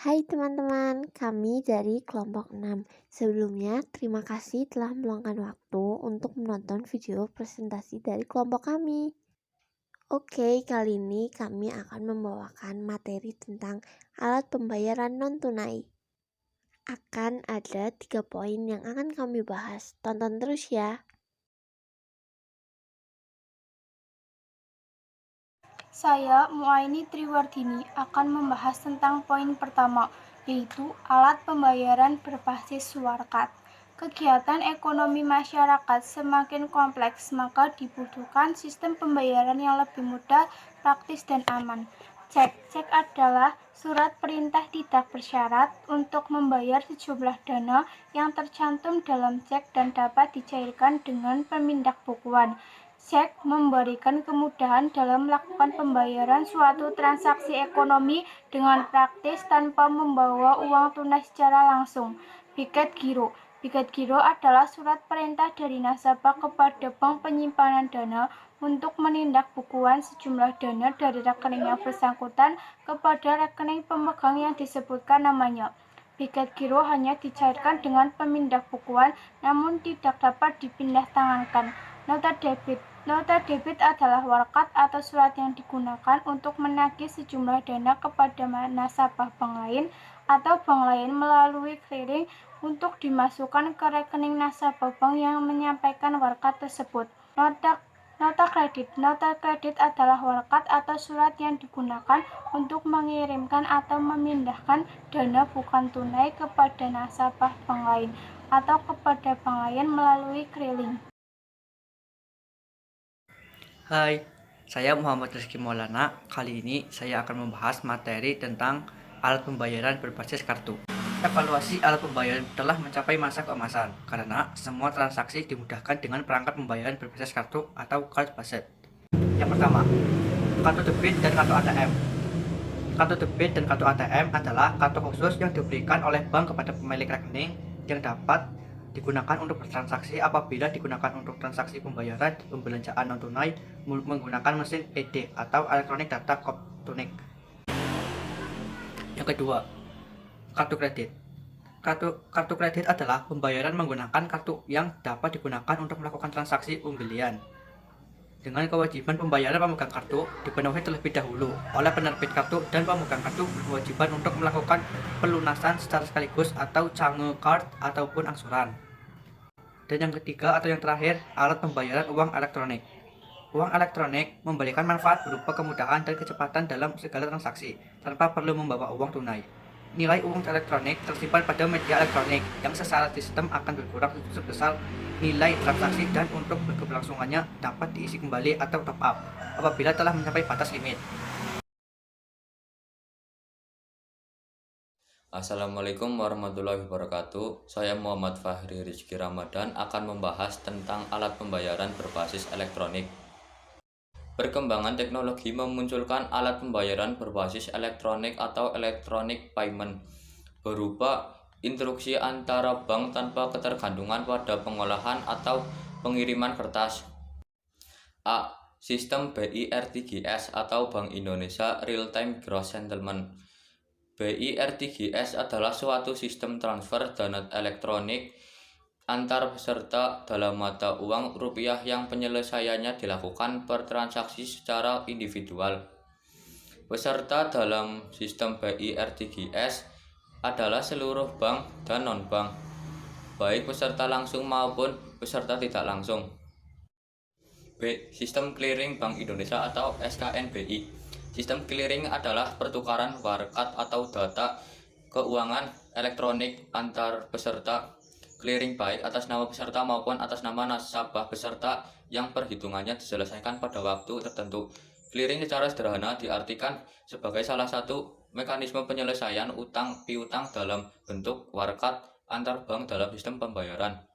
Hai teman-teman, kami dari kelompok 6. Sebelumnya, terima kasih telah meluangkan waktu untuk menonton video presentasi dari kelompok kami. Oke, kali ini kami akan membawakan materi tentang alat pembayaran non-tunai. Akan ada 3 poin yang akan kami bahas. Tonton terus ya. Saya, Muaini Triwardini, akan membahas tentang poin pertama, yaitu alat pembayaran berbasis warkat. Kegiatan ekonomi masyarakat semakin kompleks, maka dibutuhkan sistem pembayaran yang lebih mudah, praktis, dan aman. Cek adalah surat perintah tidak bersyarat untuk membayar sejumlah dana yang tercantum dalam cek dan dapat dicairkan dengan pemindahbukuan. Cek memberikan kemudahan dalam melakukan pembayaran suatu transaksi ekonomi dengan praktis tanpa membawa uang tunai secara langsung. Piket giro. Piket giro adalah surat perintah dari nasabah kepada bank penyimpanan dana untuk menindakbukuan sejumlah dana dari rekening yang bersangkutan kepada rekening pemegang yang disebutkan namanya. Piket giro hanya dicairkan dengan pemindahbukuan namun tidak dapat dipindah tangankan. Nota debit. Nota debit adalah warkat atau surat yang digunakan untuk menagih sejumlah dana kepada nasabah bank lain atau bank lain melalui clearing untuk dimasukkan ke rekening nasabah bank yang menyampaikan warkat tersebut. Nota kredit. Nota kredit adalah warkat atau surat yang digunakan untuk mengirimkan atau memindahkan dana bukan tunai kepada nasabah bank lain atau kepada bank lain melalui clearing. Hai, saya Muhammad Rizky Maulana. Kali ini saya akan membahas materi tentang alat pembayaran berbasis kartu. Evaluasi alat pembayaran telah mencapai masa keemasan karena semua transaksi dimudahkan dengan perangkat pembayaran berbasis kartu atau card based. Yang pertama, kartu debit dan kartu ATM. Kartu debit dan kartu ATM adalah kartu khusus yang diberikan oleh bank kepada pemilik rekening yang dapat digunakan untuk bertransaksi apabila digunakan untuk transaksi pembayaran pembelanjaan non tunai menggunakan mesin ED atau Electronic Data Code. Yang kedua, kartu kredit. Kartu kredit adalah pembayaran menggunakan kartu yang dapat digunakan untuk melakukan transaksi pembelian. Dengan kewajiban pembayaran pemegang kartu dipenuhi terlebih dahulu oleh penerbit kartu dan pemegang kartu berkewajiban untuk melakukan pelunasan secara sekaligus atau cange card ataupun angsuran. Dan yang ketiga atau yang terakhir, alat pembayaran uang elektronik. Uang elektronik memberikan manfaat berupa kemudahan dan kecepatan dalam segala transaksi tanpa perlu membawa uang tunai. Nilai uang elektronik tersimpan pada media elektronik yang secara sistem akan berkurang sebesar nilai transaksi dan untuk berkelangsungannya dapat diisi kembali atau top up apabila telah mencapai batas limit. Assalamualaikum warahmatullahi wabarakatuh. Saya Muhammad Fahri Rizky Ramadan akan membahas tentang alat pembayaran berbasis elektronik. Perkembangan teknologi memunculkan alat pembayaran berbasis elektronik atau electronic payment berupa instruksi antara bank tanpa ketergantungan pada pengolahan atau pengiriman kertas. A. Sistem BIRTGS atau Bank Indonesia Real Time Gross Settlement. BIRTGS adalah suatu sistem transfer dana elektronik antar peserta dalam mata uang rupiah yang penyelesaiannya dilakukan per transaksi secara individual. Peserta dalam sistem BIRTGS adalah seluruh bank dan non-bank, baik peserta langsung maupun peserta tidak langsung. B. Sistem Clearing Bank Indonesia atau SKNBI. Sistem clearing adalah pertukaran warkat atau data keuangan elektronik antar peserta clearing baik atas nama peserta maupun atas nama nasabah peserta yang perhitungannya diselesaikan pada waktu tertentu. Clearing secara sederhana diartikan sebagai salah satu mekanisme penyelesaian utang piutang dalam bentuk warkat antar bank dalam sistem pembayaran.